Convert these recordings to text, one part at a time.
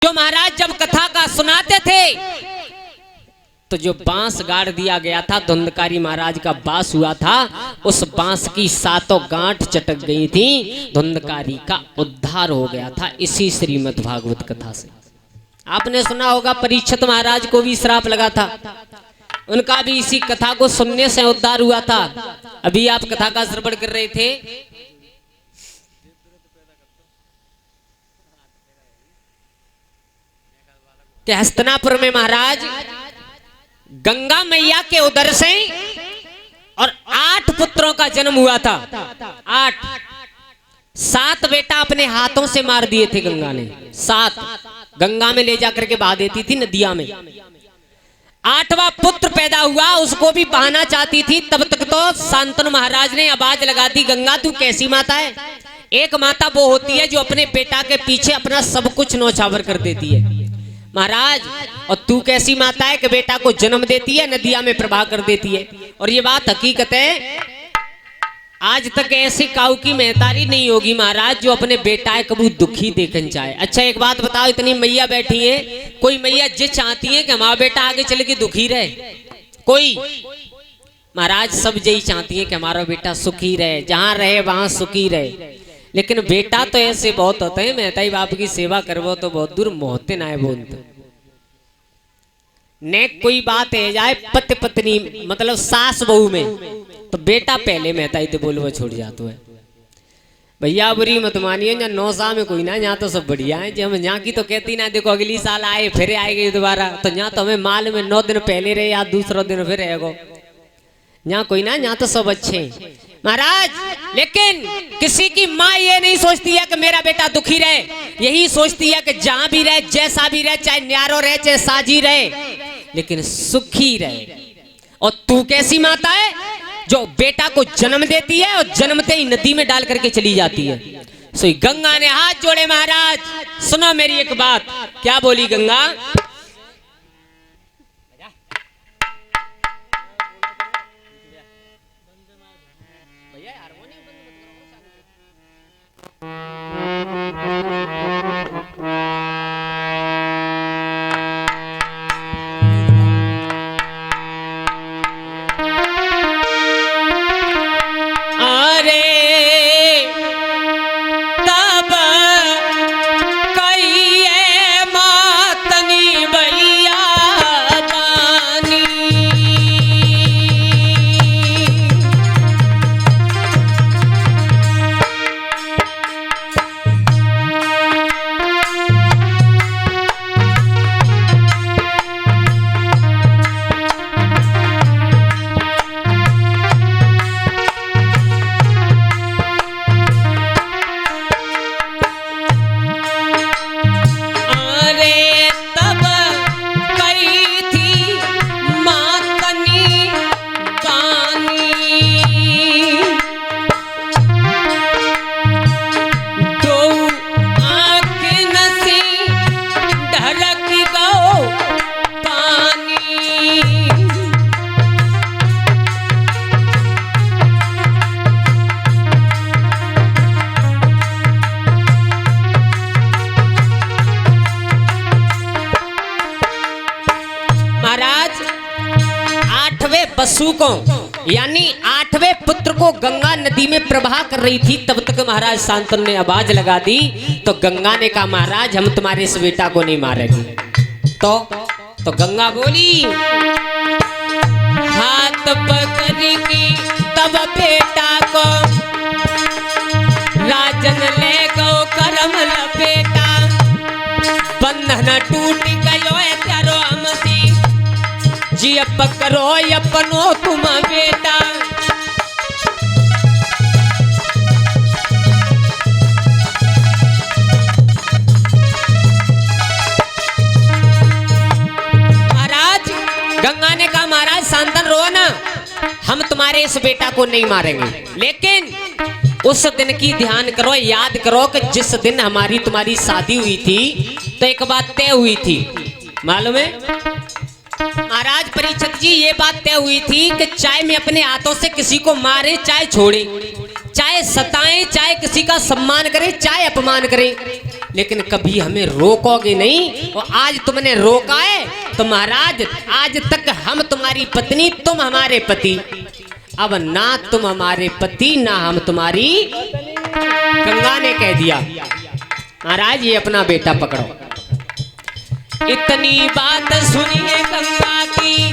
जो महाराज जब कथा का सुनाते थे तो जो बांस गाड़ दिया गया था, धुंधकारी महाराज का बांस हुआ था, उस बांस की सातों गांठ चटक गई थी, धुंधकारी का उद्धार हो गया था इसी श्रीमद् भागवत कथा से। आपने सुना होगा परीक्षित महाराज को भी श्राप लगा था, उनका भी इसी कथा को सुनने से उद्धार हुआ था। अभी आप कथा का श्रवण कर रहे थे, कि हस्तिनापुर में महाराज गंगा मैया के उदर से और 8 पुत्रों का जन्म हुआ था। 7 बेटा अपने हाथों से मार दिए थे गंगा ने, 7 गंगा में ले जाकर के बहा देती थी नदिया में। 8वां पुत्र पैदा हुआ, उसको भी बहाना चाहती थी। तब तक तो शांतनु महाराज ने आवाज लगा दी, गंगा तू कैसी माता है? एक माता वो होती है जो अपने बेटा के पीछे अपना सब कुछ नौछावर कर देती है महाराज, और तू कैसी माता है कि बेटा को जन्म देती है, नदिया में प्रवाह कर देती है। और ये बात हकीकत है, आज तक ऐसी काऊ की महतारी नहीं होगी महाराज जो अपने बेटा है कभी दुखी देखना चाहे। अच्छा एक बात बताओ, इतनी मैया बैठी है, कोई मैया ये चाहती है कि हमारा बेटा आगे चल के दुखी रहे? कोई महाराज सब यही चाहती है कि हमारा बेटा सुखी रहे, जहां रहे वहां सुखी रहे। लेकिन बेटा तो ऐसे बहुत होते हैं, मेहताई बाप की सेवा करवो तो बहुत दूर मोहते ना है बोलते ने। कोई बात है जाए पति पत्नी मतलब सास बहू में, तो बेटा पहले मेहताई तो बोलो छोड़ जाता है। भैया बुरी मत मानिए, यहाँ 9 साल में कोई ना, यहाँ तो सब बढ़िया है। जब हम यहाँ की तो कहती ना देखो अगली साल आए फिर आएगी दोबारा, तो यहाँ तो हमें माल में 9 दिन पहले रहे या दूसरा दिन फिर रहेगा। यहाँ कोई ना, यहाँ तो सब अच्छे हैं महाराज। लेकिन किसी की माँ ये नहीं सोचती है कि मेरा बेटा दुखी रहे, यही सोचती है कि जहां भी रहे, जैसा भी रहे, चाहे न्यारो रहे चाहे साजी रहे, लेकिन सुखी रहे। और तू कैसी माता है जो बेटा को जन्म देती है और जन्मते ही नदी में डाल करके चली जाती है? सो गंगा ने हाथ जोड़े, महाराज सुनो मेरी एक बात। क्या बोली गंगा? बसु को यानी 8वें पुत्र को गंगा नदी में प्रवाह कर रही थी। तब तक महाराज शांतनु ने आवाज लगा दी, तो गंगा ने कहा महाराज हम तुम्हारे इस बेटा को नहीं मारेंगे। तो गंगा बोली, हाथ पकड़ की तब बेटा को राजन ले गो करम लपेटा, बंधन टूट गयो है त्यारो हमसी, जी पकड़ो अपनो तुम बेटा। महाराज गंगा ने कहा महाराज शांतन रो ना, हम तुम्हारे इस बेटा को नहीं मारेंगे, लेकिन उस दिन की ध्यान करो, याद करो कि जिस दिन हमारी तुम्हारी शादी हुई थी तो एक बात तय हुई थी, मालूम है महाराज परीक्षित जी? ये बात तय हुई थी कि चाहे मैं अपने हाथों से किसी को मारे चाहे छोड़े, चाहे सताएं, चाहे किसी का सम्मान करे चाहे अपमान करे, लेकिन कभी हमें रोकोगे नहीं। और आज तुमने रोका है तो महाराज आज तक हम तुम्हारी पत्नी, तुम हमारे पति, अब ना तुम हमारे पति ना हम तुम्हारी। गंगा ने कह दिया महाराज ये अपना बेटा पकड़ो। इतनी बात सुनिए गंगा की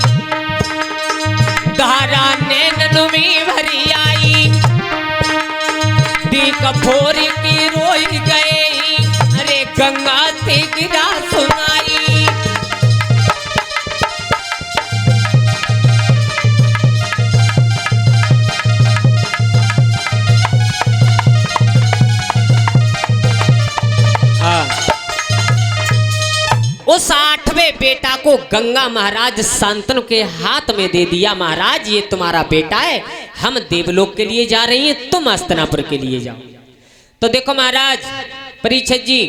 धारा नैनन में भरी आई, दी कफोर की रोई गए, अरे गंगा ते गिरा सुनाई। उस 8वें बेटा को गंगा महाराज शांतनु के हाथ में दे दिया। महाराज ये तुम्हारा बेटा है, हम देवलोक के लिए जा रही हैं, तुम हस्तिनापुर के लिए जाओ। तो देखो महाराज परीक्षित जी,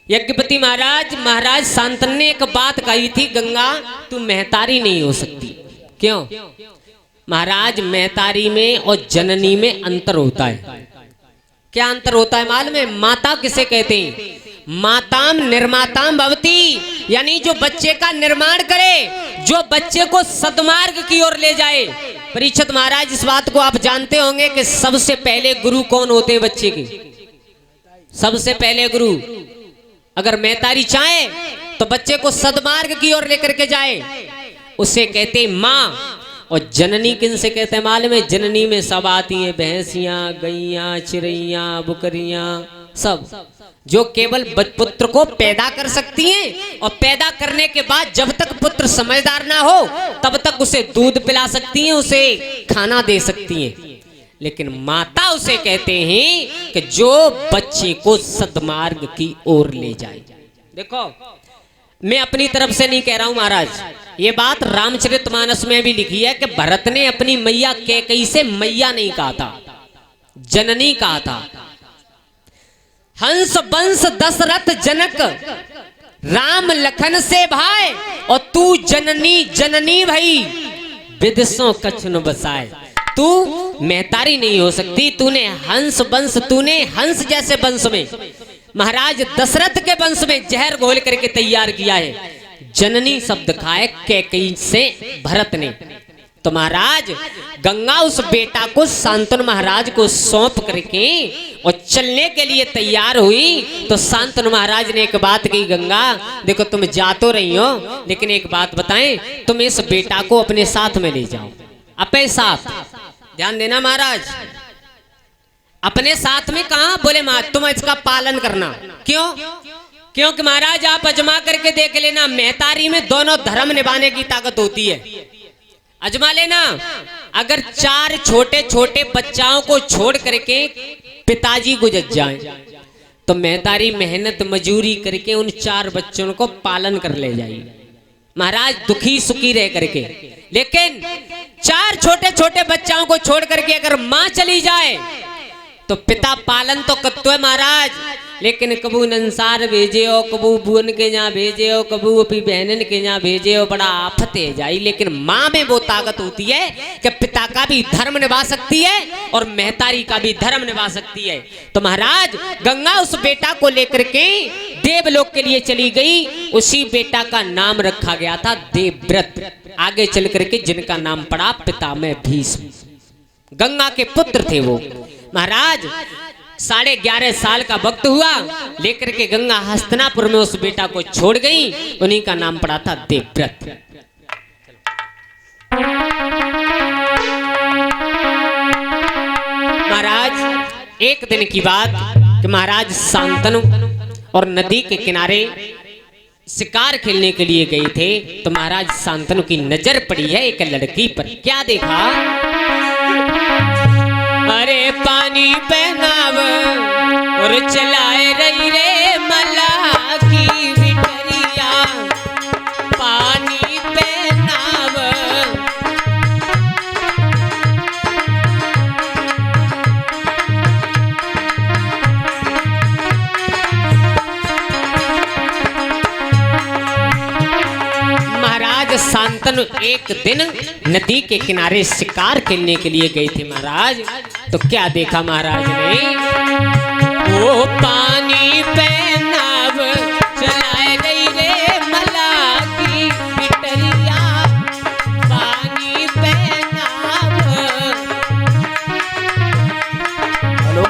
यज्ञपति महाराज शांतनु ने एक बात कही थी, गंगा तू महतारी नहीं हो सकती। क्यों महाराज? महतारी में और जननी में अंतर होता है। क्या अंतर होता है मालूम है? माता किसे कहते हैं? माताम निर्माताम भवती, यानी जो बच्चे का निर्माण करे, जो बच्चे को सद्मार्ग की ओर ले जाए। परीक्षित महाराज इस बात को आप जानते होंगे कि सबसे पहले गुरु कौन होते हैं बच्चे के? सबसे पहले गुरु अगर महतारी चाहे तो बच्चे को सद्मार्ग की ओर लेकर के जाए, उसे कहते माँ। और जननी किन से कहते हैं मालूम है? जननी में सब आती हैं, भैंसियां, गैया, चिड़ैया, बुकरियां, सब जो केवल पुत्र को पैदा कर सकती हैं। और पैदा करने के बाद जब तक पुत्र समझदार ना हो तब तक उसे दूध पिला सकती हैं, उसे खाना दे सकती हैं। लेकिन माता उसे कहते हैं कि जो बच्चे को सद्मार्ग की ओर ले जाए। देखो मैं अपनी तरफ से नहीं कह रहा हूं महाराज, ये बात रामचरितमानस में भी लिखी है कि भरत ने अपनी मैया कैकेयी से मैया नहीं कहा था, जननी कहा था। हंस बंस दशरथ जनक राम लखन से भाई, और तू जननी जननी भई विदेशों कछुन बसाए। तू महतारी नहीं हो सकती, तूने हंस बंस, तूने हंस जैसे वंश में, महाराज दशरथ के वंश में जहर घोल करके तैयार किया है। जननी शब्द खाए कैकेयी से भरत ने। तो महाराज गंगा उस बेटा को शांतनु महाराज को सौंप करके और चलने के लिए तैयार हुई। तो शांतनु महाराज ने एक बात कही, गंगा देखो तुम जा तो रही हो, लेकिन एक बात बताएं, तुम इस बेटा को अपने साथ में ले जाओ। अपने साथ, ध्यान देना महाराज, अपने साथ में कहा? बोले मां तुम इसका पालन करना। क्यों? क्योंकि महाराज आप अजमा करके देख लेना, महतारी में दोनों धर्म निभाने की ताकत होती है। अजमा लेना, अगर 4 छोटे छोटे बच्चाओं को छोड़ करके पिताजी गुजर जाएं तो महतारी मेहनत मजूरी करके उन 4 बच्चों को पालन कर ले जाएगी महाराज, दुखी सुखी रह करके। लेकिन 4 छोटे छोटे बच्चाओं को छोड़ करके अगर मां चली जाए तो पिता पालन तो करते है महाराज, लेकिन कबू नंसार भेजे हो, कबू बुअन के यहाँ भेजे हो, कबू अपनी बहनन के यहाँ भेजे हो, बड़ा आफत है जाई। लेकिन माँ में वो ताकत होती है कि पिता का भी धर्म निभा सकती है और महतारी का भी धर्म निभा सकती है। तो महाराज गंगा उस बेटा को लेकर के देवलोक के लिए चली गई। उसी बेटा का नाम रखा गया था देवव्रत। आगे चल करके जिनका नाम पड़ा पितामह भीष्म, गंगा के पुत्र थे वो। महाराज 11.5 साल का वक्त हुआ, लेकर के गंगा हस्तिनापुर में उस बेटा को छोड़ गई। उन्हीं का नाम पड़ा था देवव्रत। महाराज एक दिन की बात कि महाराज शांतनु और नदी के किनारे शिकार खेलने के लिए गए थे। तो महाराज शांतनु की नजर पड़ी है एक लड़की पर। क्या देखा? अरे पानी पहनाव और चलाए रही रे मला की बिटरिया, पानी पहनाव। महाराज शांतनु एक दिन नदी के किनारे शिकार खेलने के लिए गए थे महाराज। तो क्या देखा महाराज ने? वो पानी पे नाव चलाए रही रे मला की बिटरिया, पानी पे नाव। हेलो,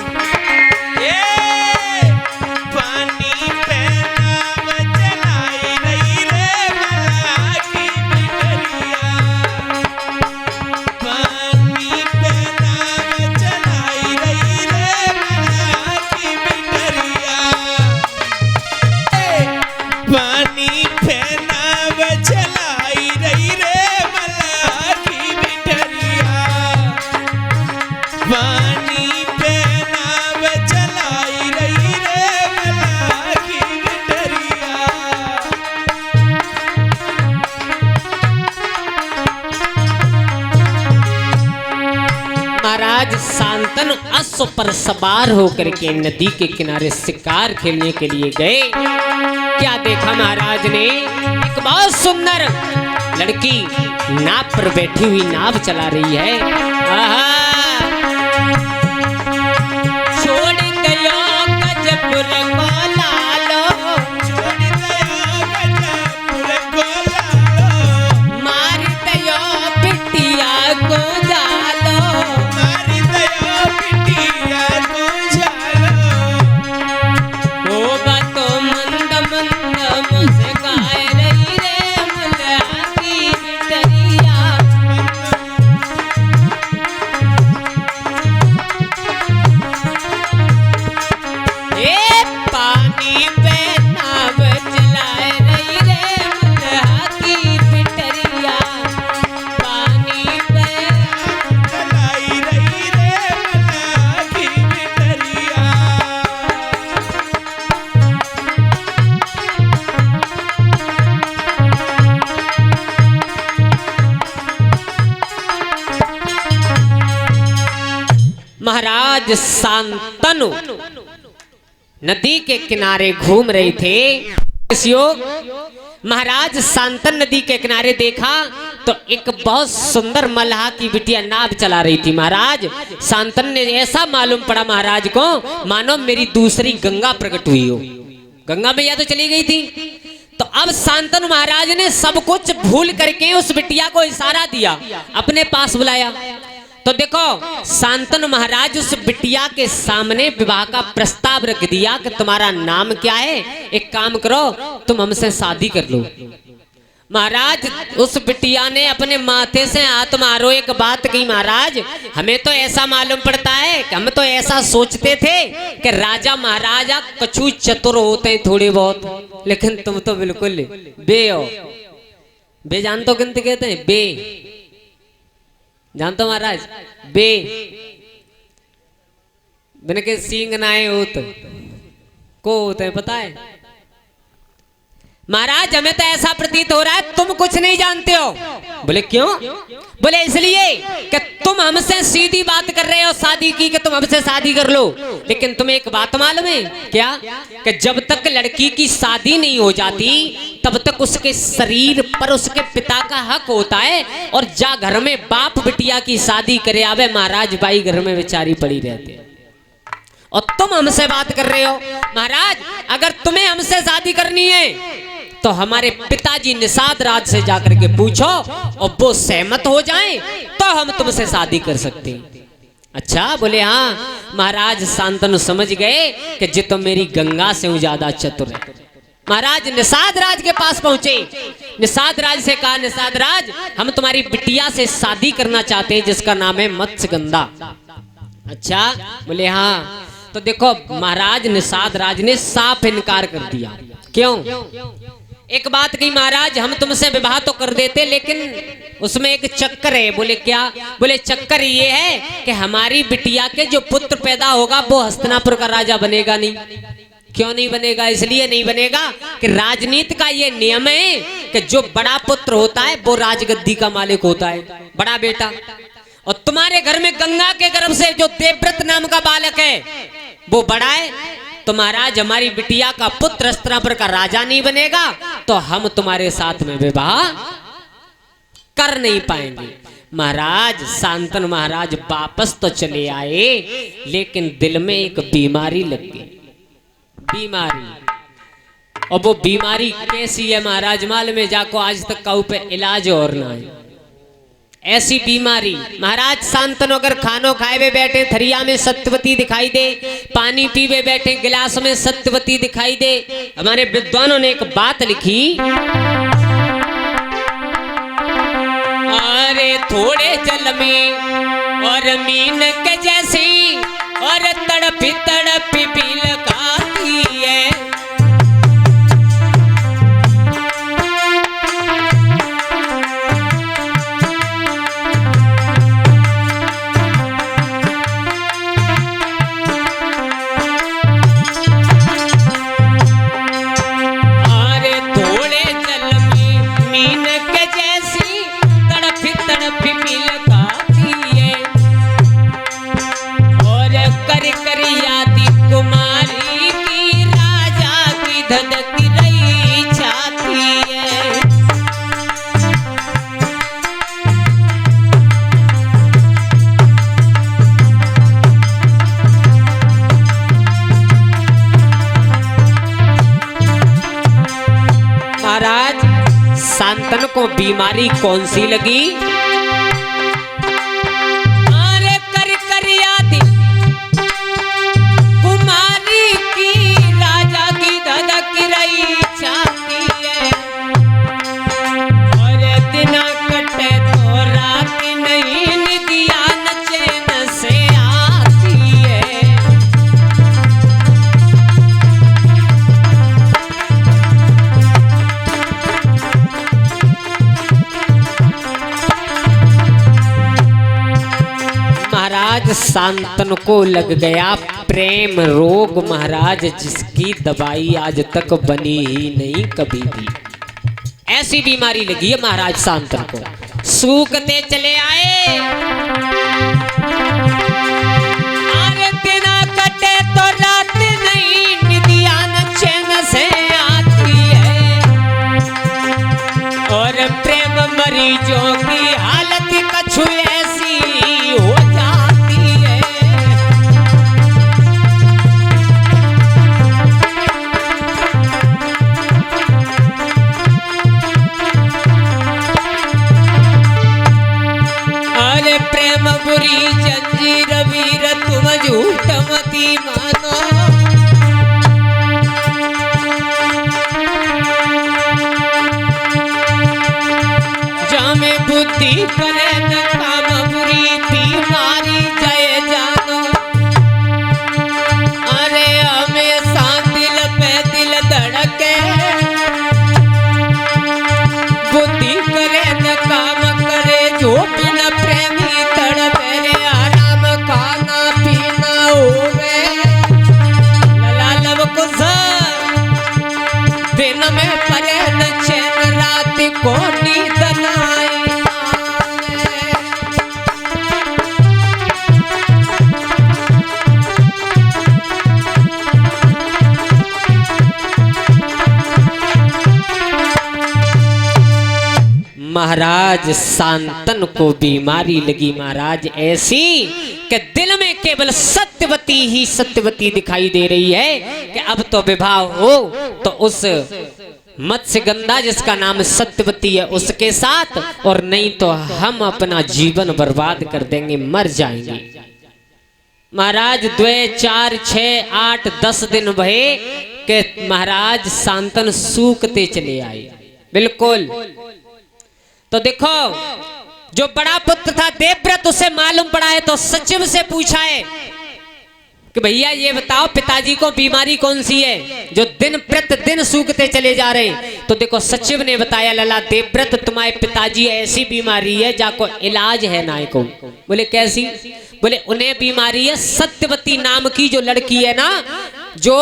पानी पे नाव चलाई रही रे मला की बिटरिया, पानी पे नाव चलाई रही रे मला की बिटरिया, पानी पे नाव चलाई रही रे मला की बिटरिया, पानी पे नाव चलाई रही रे मला की बिटरिया। महाराज शांतनु अश्व पर सवार होकर के नदी के किनारे शिकार खेलने के लिए गए। क्या देखा महाराज ने, एक बहुत सुंदर लड़की नाव पर बैठी हुई नाव चला रही है। आहा, छोड़ गयो गजपुर को लालो, छोड़ गया गजपुर को लालो, मार दयो बिटिया को जालो, मार दयो बिटिया को जालो, ओ बातो मंद मंद मुस्काए रही रे मला की बिटरिया। ए पानी पे नाव चलाए रही रे मला की बिटरिया, पानी पे चलाई रही रे मला की बिटरिया। महाराज शांतनु नदी के किनारे घूम रहे थे। इस योग महाराज शांतनु नदी के किनारे देखा तो एक बहुत सुंदर मल्लाह की बिटिया नाव चला रही थी। महाराज शांतनु ने ऐसा मालूम पड़ा महाराज को मानो मेरी दूसरी गंगा प्रकट हुई हो। गंगा मैया तो चली गई थी, तो अब शांतनु महाराज ने सब कुछ भूल करके उस बिटिया को इशारा दिया, अपने पास बुलाया। तो देखो शांतनु महाराज उस बिटिया के सामने विवाह का प्रस्ताव रख दिया कि तुम्हारा नाम क्या है, एक काम करो तुम हमसे शादी कर लो। महाराज उस बिटिया ने अपने माथे से हाथ मारो एक बात कही, महाराज हमें तो ऐसा मालूम पड़ता है कि हम तो ऐसा सोचते थे कि राजा महाराजा कछु चतुर होते हैं थोड़े बहुत, लेकिन तुम तो बिल्कुल बे हो। बे जान तो किंतु कहते हैं बे, जानते हो महाराज बे बिन के सींग नाए होत को होते हैं पता है। महाराज हमें तो ऐसा प्रतीत हो रहा है तुम कुछ नहीं जानते हो। बोले क्यों? बोले इसलिए कि तुम हमसे सीधी बात कर रहे हो शादी की कि तुम हमसे शादी कर लो, लेकिन तुम्हें एक बात मालूम है क्या कि जब तक लड़की की शादी नहीं हो जाती तब तक उसके शरीर पर उसके पिता का हक होता है, और जा घर में बाप बिटिया की शादी करे आवे महाराज बाई घर में बेचारी पड़ी रहती, और तुम हमसे बात कर रहे हो। महाराज अगर तुम्हें हमसे शादी करनी है तो हमारे पिताजी निषाद राज से जाकर के पूछो और वो सहमत हो जाएं तो हम तुमसे शादी कर सकते हैं। अच्छा बोले हाँ। महाराज शांतनु समझ गए कि जी तो मेरी गंगा से ज्यादा चतुर है। महाराज निषाद राज के पास पहुंचे, निषाद राज से कहा निषाद राज हम तुम्हारी बिटिया से शादी करना चाहते हैं जिसका नाम है मत्स्यगंधा। अच्छा बोले हाँ। तो देखो महाराज निषाद राज ने साफ इनकार कर दिया। क्यों? एक बात कही महाराज हम तुमसे विवाह तो कर देते लेकिन उसमें एक चक्कर है। बोले क्या? बोले चक्कर ये है कि हमारी बिटिया के जो पुत्र पैदा होगा वो हस्तिनापुर का राजा बनेगा नहीं। क्यों नहीं बनेगा? इसलिए नहीं बनेगा कि राजनीति का ये नियम है कि जो बड़ा पुत्र होता है वो राजगद्दी का मालिक होता है, बड़ा बेटा। और तुम्हारे घर में गंगा के गर्भ से जो देवव्रत नाम का बालक है वो बड़ा है, तो महाराज हमारी बिटिया का पुत्र हस्तिनापुर का राजा नहीं बनेगा तो हम तुम्हारे साथ में विवाह कर नहीं पाएंगे। महाराज शांतनु महाराज वापस तो चले आए, लेकिन दिल में एक बीमारी लग गई। बीमारी, और वो बीमारी कैसी है महाराज मालूम है जाको, आज तक का ऊपर इलाज और ना है। ऐसी बीमारी महाराज शांतनु अगर खानो खाए हुए बैठे थरिया में सत्यवती दिखाई दे, पानी पीवे बैठे गिलास में सत्यवती दिखाई दे। हमारे विद्वानों ने एक बात लिखी, अरे थोड़े जल में और मीन के जैसी और तड़पी तड़पी भी लगाती है। शांतनु को बीमारी कौन सी लगी? अरे कर कर याद कुमारी की राजा की धधक रही छाती है। और दिन कटे तो रात नहीं निदिया न चैन से आती है। महाराज शांतनु को लग गया प्रेम रोग महाराज, जिसकी दवाई आज तक बनी ही नहीं कभी भी। ऐसी बीमारी लगी है महाराज शांतनु को। सूखते चले आए, अरे दिन कटे तो रात नहीं निदिया न चैन से आती है। और प्रेम मरीजों की हालत कछु ऐसी हो जाती है। अरे प्रेम बुरी जंजीर वीर तुम झूठ मती मानो। जामे बुद्धि करे न काम बुरी बीमारी जय जानो। अरे हमेशा दिल पे दिल धड़के, बुद्धि करे न काम करे जो बिना प्रेमी तड़पे। रे आराम खाना पीना होवे लला लव कुछ, दिन में परे न चैन रात को नींद न आई। महाराज शांतनु को बीमारी लगी महाराज ऐसी कि दिल में केवल सत्यवती ही सत्यवती दिखाई दे रही है कि अब तो विवाह हो तो उस मत्स्यगंधा जिसका नाम सत्यवती है उसके साथ, और नहीं तो हम अपना जीवन बर्बाद कर देंगे, मर जाएंगे। महाराज 2 4 6 8 10 दिन भये कि महाराज शांतनु सूखते चले आए बिल्कुल। तो देखो जो बड़ा पुत्र था देवव्रत, उसे मालूम पड़ा है तो सचिव से पूछा है कि भैया ये बताओ पिताजी को बीमारी कौन सी है जो दिन प्रतिदिन सूखते चले जा रहे हैं। तो देखो सचिव ने बताया, लला देवव्रत तुम्हारे पिताजी ऐसी बीमारी है जाको इलाज है ना को। बोले कैसी? बोले उन्हें बीमारी है सत्यवती नाम की जो लड़की है ना, जो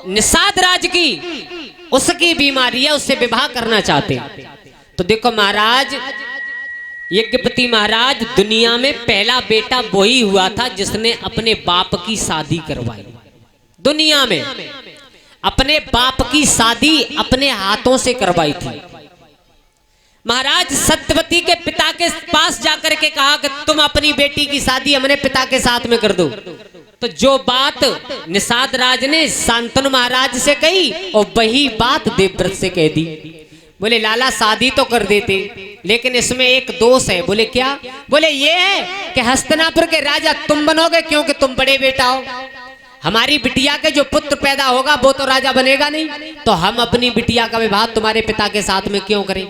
निषाद राज की, उसकी बीमारी है, उससे विवाह करना चाहते हैं। तो देखो महाराज यज्ञपति महाराज दुनिया में पहला बेटा वही हुआ था जिसने अपने बाप की शादी करवाई। दुनिया में अपने बाप की शादी अपने हाथों से करवाई थी। महाराज सत्यवती के पिता के पास जाकर के कहा कि तुम अपनी बेटी की शादी हमारे पिता के साथ में कर दो। तो जो बात निषाद राज ने शांतनु महाराज से कही और वही बात देवव्रत से कह दी। बोले लाला शादी तो कर देते, लेकिन इसमें एक दोष है। बोले क्या? बोले ये है कि हस्तिनापुर के राजा तुम बनोगे क्योंकि तुम बड़े बेटा हो। हमारी बिटिया के जो पुत्र पैदा होगा वो तो राजा बनेगा नहीं, तो हम अपनी बिटिया का विवाह तुम्हारे पिता के साथ में क्यों करें?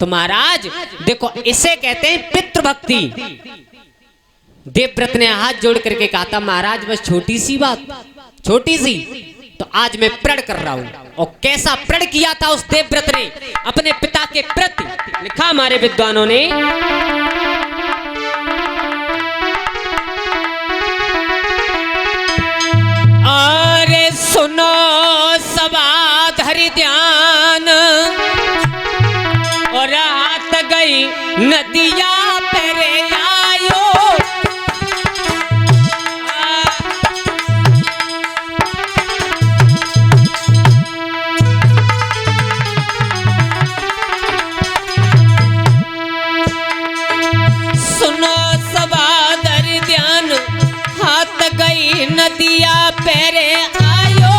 तो महाराज देखो, इसे कहते हैं पितृभक्ति। देवव्रत ने हाथ जोड़ करके कहा था महाराज बस छोटी सी बात, छोटी सी, तो आज मैं प्रण कर रहा हूं। और कैसा प्रण किया था उस देवव्रत ने अपने पिता के प्रति, लिखा हमारे विद्वानों ने, अरे सुनो सवा धरि ध्यान, और हाथ गई नदिया पेरे आयो। सुनो सवा धरि ध्यान, हाथ गई नदिया पेरे आयो।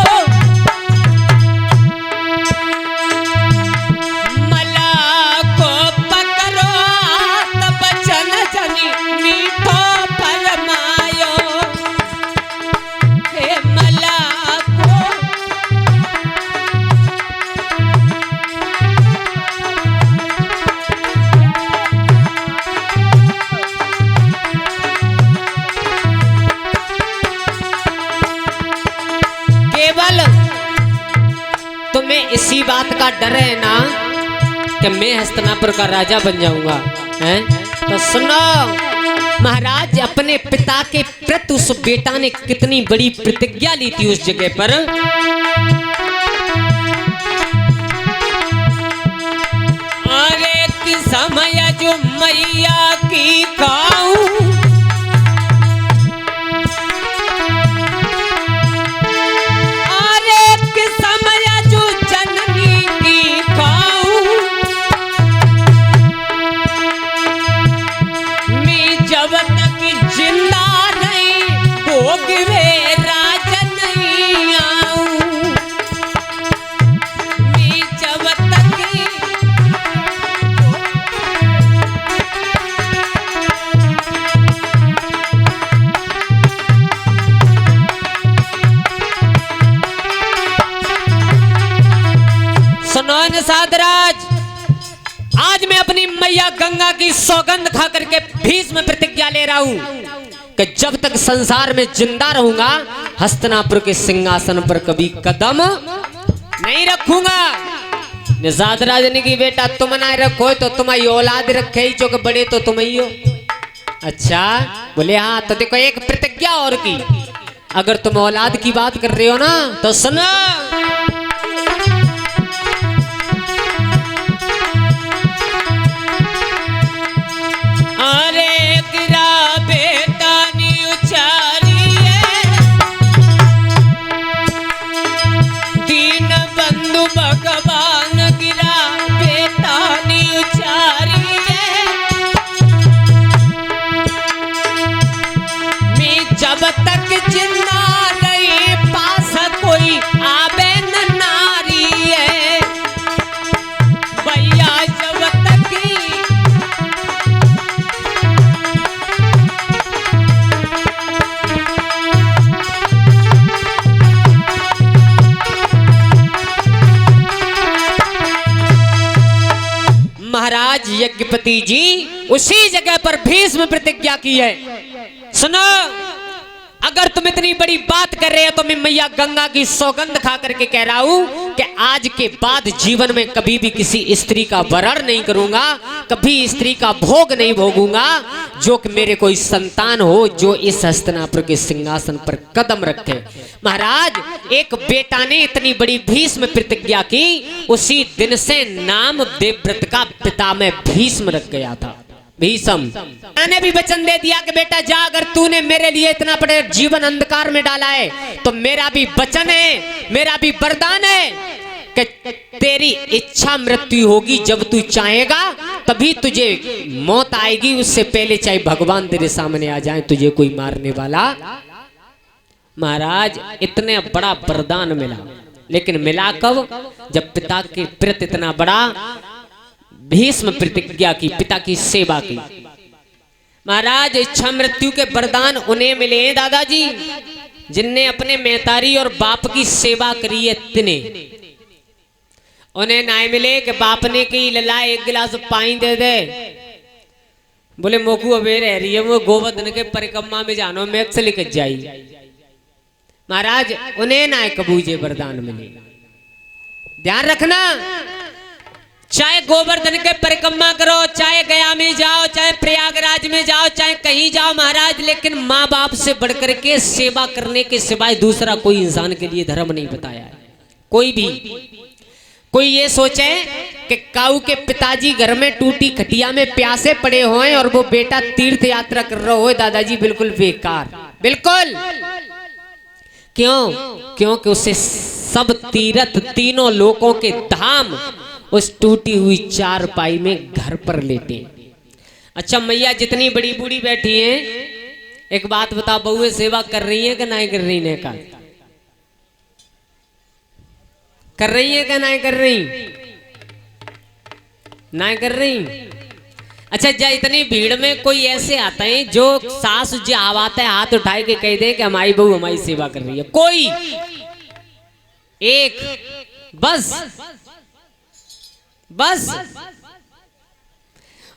तुम्हें इसी बात का डर है ना कि मैं हस्तिनापुर का राजा बन जाऊंगा, हैं? तो सुनो महाराज, अपने पिता के प्रति उस बेटा ने कितनी बड़ी प्रतिज्ञा ली थी उस जगह पर। अरे कि समय जो मैया की खाऊं, निषादराज, आज मैं अपनी मैया गंगा की सौगंध खा करके भीष्म प्रतिज्ञा ले रहा हूं कि जब तक संसार में जिंदा रहूंगा हस्तिनापुर के सिंहासन पर कभी कदम नहीं रखूंगा। निषादराज ने की बेटा तुम ना रखो तो तुम्हारी औलाद रखे ही, जो बड़े तो तुम ही हो। अच्छा, बोले हाँ, तो देखो एक प्रतिज्ञा और की, अगर तुम औलाद की बात कर रहे हो ना तो सुनो। जब तक जिंदा नहीं पास कोई आबे न नारी है भैया, जब तक महाराज यज्ञपति जी उसी जगह पर भीष्म प्रतिज्ञा की है। सुनो, अगर तुम इतनी बड़ी बात कर रहे हो तो मैं मैया गंगा की सौगंध खा करके कह रहा हूं कि आज के बाद जीवन में कभी भी किसी स्त्री का वरण नहीं करूंगा, कभी स्त्री का भोग नहीं भोगूंगा, जो कि मेरे कोई संतान हो जो इस हस्तिनापुर के सिंहासन पर कदम रखे। महाराज, एक बेटा ने इतनी बड़ी भीष्म प्रतिज्ञा की, उसी दिन से नाम देवव्रत का पिता में भीष्म रख गया था। भीष्म मैंने भी वचन दे दिया कि बेटा जा, अगर तूने मेरे लिए इतना बड़े जीवन अंधकार में डाला है तो मेरा भी वचन है, मेरा भी वरदान है कि तेरी इच्छा मृत्यु होगी, जब तू चाहेगा तभी तुझे मौत आएगी, उससे पहले चाहे भगवान तेरे सामने आ जाए तुझे कोई मारने वाला। महाराज इतने बड़ा वरदान मिला, लेकिन मिला कब? जब पिता के प्रति इतना बड़ा भीष्म प्रतिज्ञा की, पिता की सेवा की। महाराज इच्छा मृत्यु के वरदान उन्हें मिले हैं दादाजी जिनने अपने मेहतारी और बाप की सेवा करी है। इतने उन्हें ना मिले कि बाप ने की लला एक गिलास पानी दे दे, बोले मोकू अबे रह रही है वो गोवर्धन के परिक्रमा में जानो मैक्स लिख जाई। महाराज उन्हें ना कबूजे वरदान मिले। ध्यान रखना, चाहे गोवर्धन के परिक्रमा करो, चाहे गया में जाओ, चाहे प्रयागराज में जाओ, चाहे कहीं जाओ महाराज, लेकिन माँ बाप से बढ़कर के सेवा करने के सिवाय दूसरा कोई इंसान के लिए धर्म नहीं बताया है। कोई भी कोई ये सोचे कि काऊ के पिताजी घर में टूटी खटिया में प्यासे पड़े हों और वो बेटा तीर्थ यात्रा कर रहा हो, दादाजी बिल्कुल बेकार, बिल्कुल। क्यों? क्योंकि उसे सब तीर्थ तीनों लोकों के धाम उस टूटी हुई चारपाई में घर पर लेटे। अच्छा मैया जितनी बड़ी बूढ़ी बैठी हैं, एक बात बता, बहुए सेवा कर रही है कि नहीं कर रही? ने का कर रही है कि नहीं कर रही? नहीं कर रही। अच्छा जा इतनी भीड़ में कोई ऐसे आता है जो सास जो आवाता है हाथ उठाए के कह दे कि हमारी बहू हमारी सेवा कर रही है? कोई एक बस बस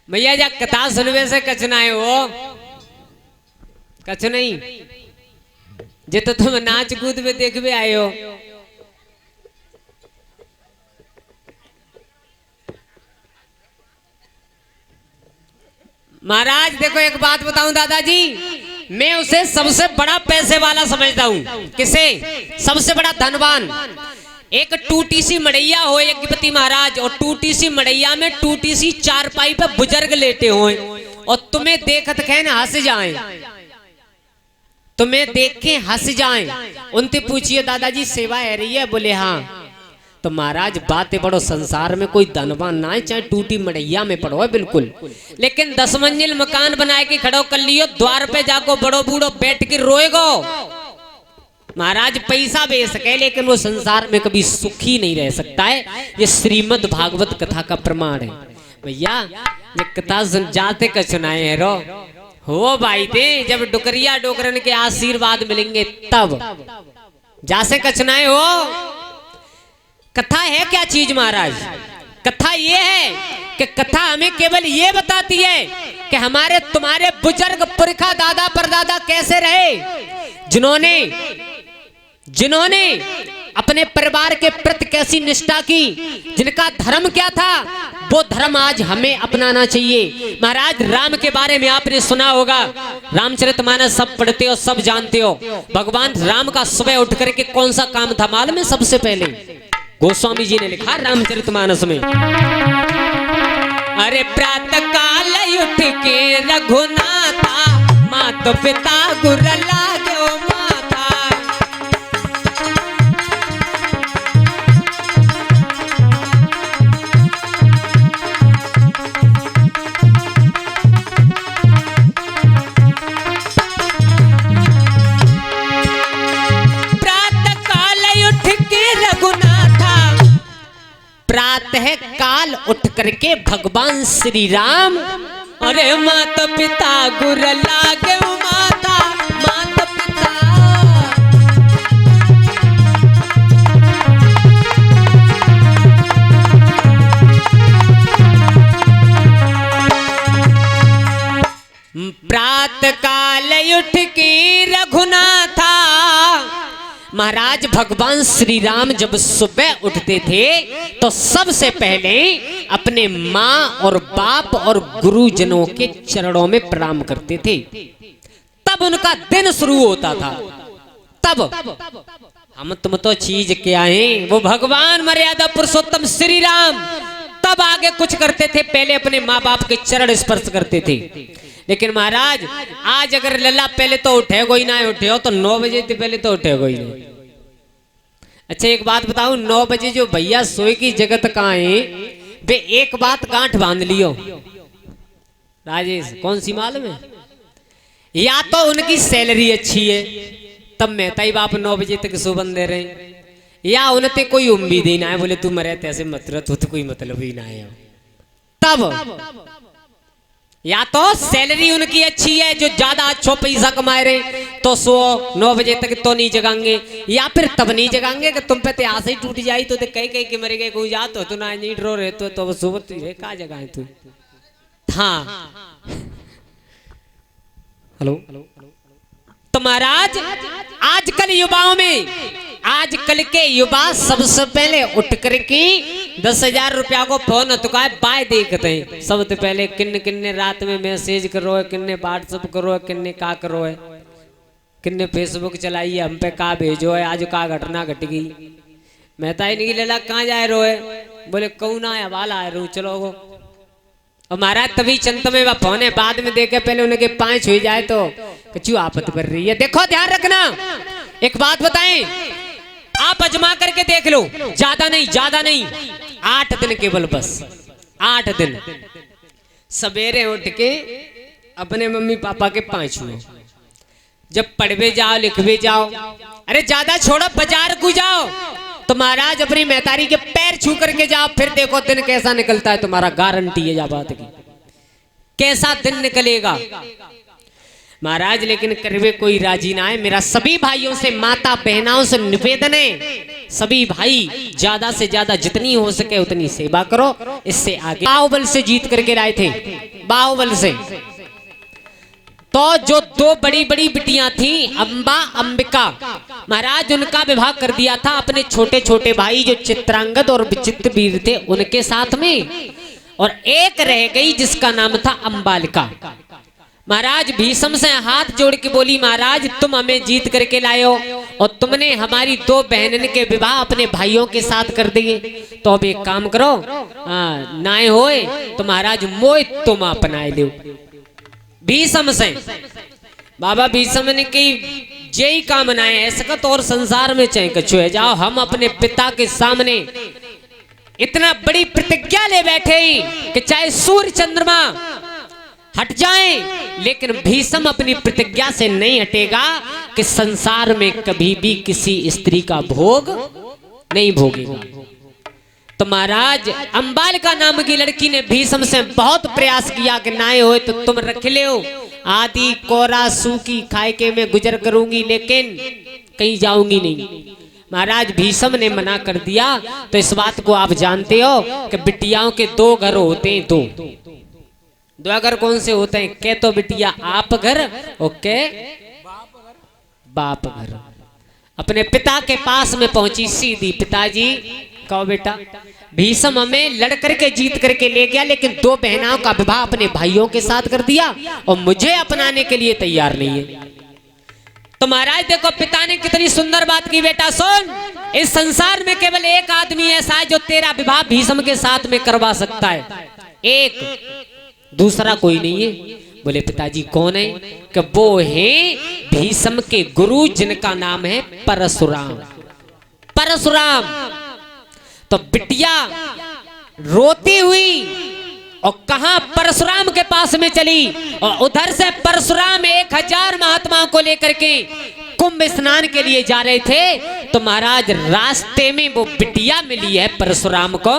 भैया जा कथा सुनवे से कछ ना है, वो कछ नहीं। जे तो तुम नाच कूद में देखवे आए हो। महाराज देखो एक बात बताऊं दादाजी, मैं उसे सबसे बड़ा पैसे वाला समझता हूं। किसे? सबसे बड़ा धनवान। एक टूटी सी मड़ैया हो यज्ञपति महाराज, और टूटी सी मड़ैया में टूटी सी चारपाई पे बुजुर्ग लेटे हों और तुम्हें देखत कहन हंस जाएं, तुम्हें देख के हंस जाएं। उनसे पूछिए दादाजी सेवा है रही है? बोले हाँ। तो महाराज बातें पढ़ो, संसार में कोई धनवान ना है चाहे टूटी मड़ैया में पढ़ो है बिल्कुल, लेकिन 10 मंजिल मकान बनाए के खड़ो कर लियो, द्वार पे जाको बड़ो बूढ़ो बैठ के रोएगो। महाराज पैसा बे सके लेकिन वो संसार में कभी सुखी नहीं रह सकता है। ये श्रीमद् भागवत कथा का प्रमाण है। भैया ये कथा जाते का सुनाए है रो हो भाई थे, जब डुकरिया डोकरन के आशीर्वाद मिलेंगे तब जासे कचनाए हो। कथा है क्या चीज महाराज? कथा ये है कि कथा हमें केवल ये बताती है कि हमारे तुम्हारे बुजुर्ग पुरखा दादा परदादा कैसे रहे, जिन्होंने अपने परिवार के प्रति कैसी निष्ठा की, जिनका धर्म क्या था, वो धर्म आज हमें अपनाना चाहिए। महाराज राम के बारे में आपने सुना होगा, रामचरितमानस सब पढ़ते हो सब जानते हो। भगवान राम का सुबह उठ करके कौन सा काम था मालूम है? सबसे पहले गोस्वामी जी ने लिखा रामचरितमानस में, अरे प्रातः काल उठ के रघुनाथा, माता पिता गुर लागो माथा। प्रातः काल उठ के रघुनाथा, प्रातः काल उठ करके भगवान श्री राम, अरे माता पिता गुर लागे माता, माता पिता। प्रातः काल उठ के रघुनाथा, महाराज भगवान श्री राम जब सुबह उठते थे तो सबसे पहले अपने माँ और बाप और गुरुजनों के चरणों में प्रणाम करते थे, तब उनका दिन शुरू होता था। तब हम तुम तो चीज क्या हैं, वो भगवान मर्यादा पुरुषोत्तम श्री राम तब आगे कुछ करते थे, पहले अपने माँ बाप के चरण स्पर्श करते थे। लेकिन महाराज आज अगर लल्ला पहले तो उठे कोई ना उठे हो तो 9 बजे से पहले तो उठे कोई नहीं। अच्छा एक बात बताऊं, 9 बजे जो भैया सोए की जगत कहाँ है, वे एक बात गांठ बांध लियो राजेश, कौन सी मालूम है? या तो उनकी सैलरी अच्छी है, तब मेहता ही बाप 9 बजे तक सुबह दे रहे हैं, या उनते कोई उम्मीद ही ना है, बोले तू मरे तैसे मतलब तो कोई मतलब ही ना है। तब या तो सैलरी उनकी अच्छी है, जो ज्यादा अच्छा पैसा कमाए रहे, तो 9 बजे तक तो नहीं जगाएंगे, या फिर तब नहीं जगाएंगे कि तुम पे ते आस ही टूट जाई तो कहीं कहीं के मरे गए कोई जात हो तो ना नहीं रो रहे तो सुबह तुझे कहा जगाए तू। हाँ हेलो, तो महाराज आजकल युवाओं में, आजकल के युवा सबसे पहले उठ करके 10,000 रुपया को फोन तुका बाय देखते हैं। सबसे पहले किन्ने किन्ने रात में मैसेज करो है, किन्ने व्हाट्सअप करो है, किन्ने का करो है, किन्ने फेसबुक चलाई है, हम पे का भेजो है, आज का घटना घट गई। मेहता ही नहीं लेला कहाँ जाए रो है, बोले कौन आया वाला है रू चलो वो। और महाराज तभी चंत में वह फोन है, बाद में देखे पहले उनके 5 हो जाए तो कचू आपत कर रही है। देखो ध्यान रखना, एक बात बताएं, आप अजमा करके देख लो, ज्यादा नहीं 8 दिन केवल, बस 8 दिन सवेरे उठ के अपने मम्मी पापा के 5 हुए, जब पढ़वे जाओ लिखवे जाओ, अरे ज्यादा छोड़ो बाजार को जाओ तो महाराज अपनी मेहतारी के पैर छू करके जाओ, फिर देखो दिन कैसा निकलता है तुम्हारा, गारंटी है जा बात की, कैसा दिन निकलेगा महाराज। लेकिन करवे कोई राजी ना है। मेरा सभी भाइयों से, माता बहनाओं से निवेदन है, सभी भाई ज्यादा से ज्यादा जितनी हो सके उतनी सेवा करो, इससे आगे। बाहुबल से जीत करके लाए थे, बाहुबल से, तो जो 2 बड़ी बड़ी बिटियां थी अंबा अंबिका, महाराज उनका विवाह कर दिया था अपने छोटे छोटे भाई जो चित्रांगद और विचित्र वीर थे उनके साथ में, और एक रह गई जिसका नाम था अंबालिका। महाराज भीष्म से हाथ जोड़ के बोली, महाराज तुम हमें जीत करके लाए हो और तुमने हमारी 2 बहनों के विवाह अपने भाइयों के साथ कर दिए, तो अब एक काम करो, नाए होए तो महाराज मोए तुम अपनाए लो। भीष्म से बाबा भीष्म ने की जय कामनाएं है सकत और संसार में चाहे कछु है जाओ, हम अपने पिता के सामने इतना बड़ी प्रतिज्ञा ले बैठे कि चाहे सूर्य चंद्रमा हट जाएं, लेकिन भीष्म अपनी प्रतिज्ञा से नहीं हटेगा कि संसार में कभी भी किसी स्त्री का भोग नहीं भोगेगा। तो महाराज अंबालिका नाम की लड़की ने भीष्म से बहुत प्रयास किया कि नाए होए तो तुम रख ले हो, आदि कोरा सूखी खाए के मैं गुजर करूंगी लेकिन कहीं जाऊंगी नहीं। महाराज भीष्म ने मना कर दिया। तो इस बात को आप जानते हो कि बिटियाओं के 2 घर होते हैं, 2 घर कौन से होते हैं? के तो बिटिया आप घर, ओके बाप घर। अपने पिता के पास में पहुंची सीधी, पिताजी कहो बेटा। भीष्म हमें लड़ करके जीत करके ले गया, लेकिन 2 बहनों का विवाह अपने भाइयों के साथ कर दिया और मुझे अपनाने के लिए तैयार नहीं है। तो महाराज देखो पिता ने कितनी सुंदर बात की, बेटा सुन, इस संसार में केवल एक आदमी ऐसा है जो तेरा विवाह भीष्म के साथ में करवा सकता है, एक, दूसरा कोई नहीं है। बोले पिताजी कौन है? कि वो है भीष्म के गुरु जिनका नाम है परशुराम। परशुराम। तो बिटिया रोती हुई और कहा परशुराम के पास में चली, और उधर से परशुराम 1000 महात्माओं को लेकर के कुंभ स्नान के लिए जा रहे थे। तो महाराज रास्ते में वो बिटिया मिली है परशुराम को,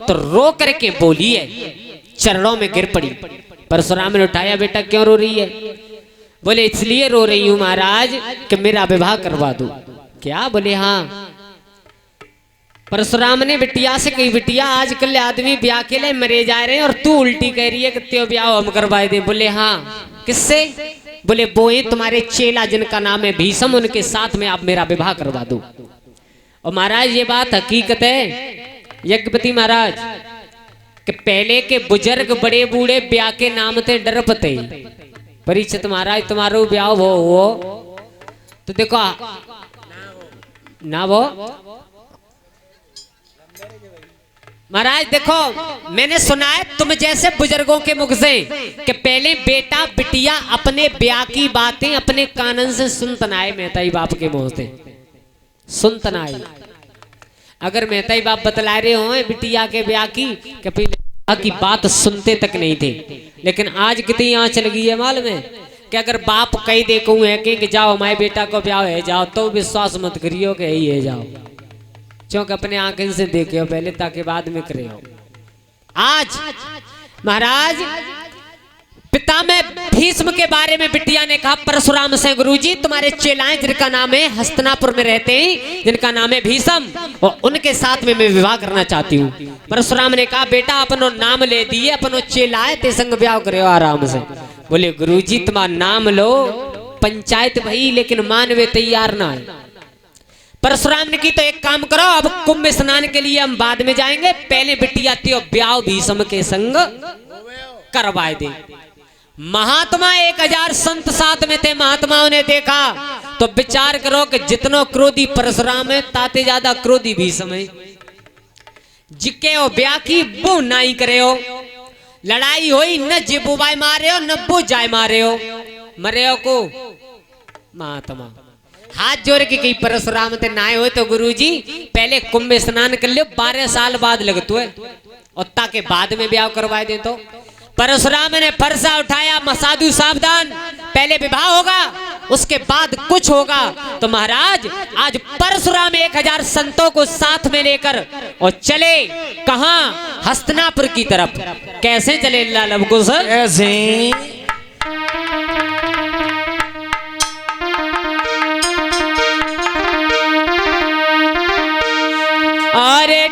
तो रो करके बोली है, चरणों में गिर पड़ी। परशुराम ने उठाया, बेटा क्यों रो रही है? बोले इसलिए रो रही हूं महाराज कि मेरा विवाह करवा दो। क्या? बोले हाँ। परशुराम ने बिटिया से कही, बिटिया आजकल आदमी ब्याह के लिए मरे जा रहे हैं और तू उल्टी कह रही है कि त्यो ब्याह हम करवाए दे। बोले हाँ। किससे? बोले वो है तुम्हारे चेला जिनका नाम है भीष्म, उनके साथ में आप मेरा विवाह करवा दो। और महाराज ये बात हकीकत है यज्ञपति महाराज कि पहले के बुजुर्ग बड़े बूढ़े ब्याह के नाम थे डरपते। परीक्षित महाराज तुम्हारो ब्याह हो तो देखो ना वो महाराज देखो, मैंने सुना है तुम जैसे बुजुर्गों के मुख से कि पहले बेटा बिटिया अपने ब्याह की बातें अपने कानन से सुनतनाए, मेहता ही बाप के मुंह से सुनतनाए। अगर मेहता ही बाप बतला रहे हो बिटिया के ब्याह की कि पहले की बात सुनते तक नहीं थे, लेकिन आज कितनी आँच लगी है मालूम है कि अगर बाप कही देखो है कि जाओ हमारे बेटा को ब्याह है जाओ, तो विश्वास मत करियो कि यही है जाओ, क्योंकि अपने आंखें से देखे हो पहले ताकि बाद में करे हो। आज महाराज पितामह भीष्म के बारे में बिटिया ने कहा परशुराम से गुरुजी तुम्हारे चेलाएं जिनका नाम है हस्तिनापुर में रहते हैं जिनका नाम है भीष्म और उनके साथ में मैं विवाह करना चाहती हूँ। परशुराम ने कहा बेटा अपनो नाम ले दिए अपनो चेलाए ते संग ब्याह करे आराम से। बोले गुरुजी तुम्हारा नाम लो पंचायत भई लेकिन मानवे तैयार ना है। परशुराम ने की तो एक काम करो अब कुंभ स्नान के लिए हम बाद में जाएंगे, पहले बिटिया त्यो ब्याह भीष्म के संग करवाए दे। महात्मा 1000 संत साथ में थे, महात्माओं ने देखा तो विचार करो कि जितनो क्रोधी परशुराम है ताते ज्यादा क्रोधी भीष्म है। जिके हो ब्याह की वो नाई करे हो, लड़ाई हुई न जिबुबाई मारे हो न बो जाए मारे हो, मरे हो को महात्मा हाथ जोड़ के कही परशुराम ते नाए हो तो गुरुजी पहले कुंभ स्नान कर लियो 12 साल बाद लगतो है और ताके बाद में ब्याह करवाए दे। तो परशुराम ने फरसा उठाया साधु सावधान पहले विवाह होगा उसके बाद कुछ होगा। तो महाराज आज परशुराम 1000 संतों को साथ में लेकर और चले कहा हस्तिनापुर की तरफ। कैसे चले लाल कुश ऐसे अरे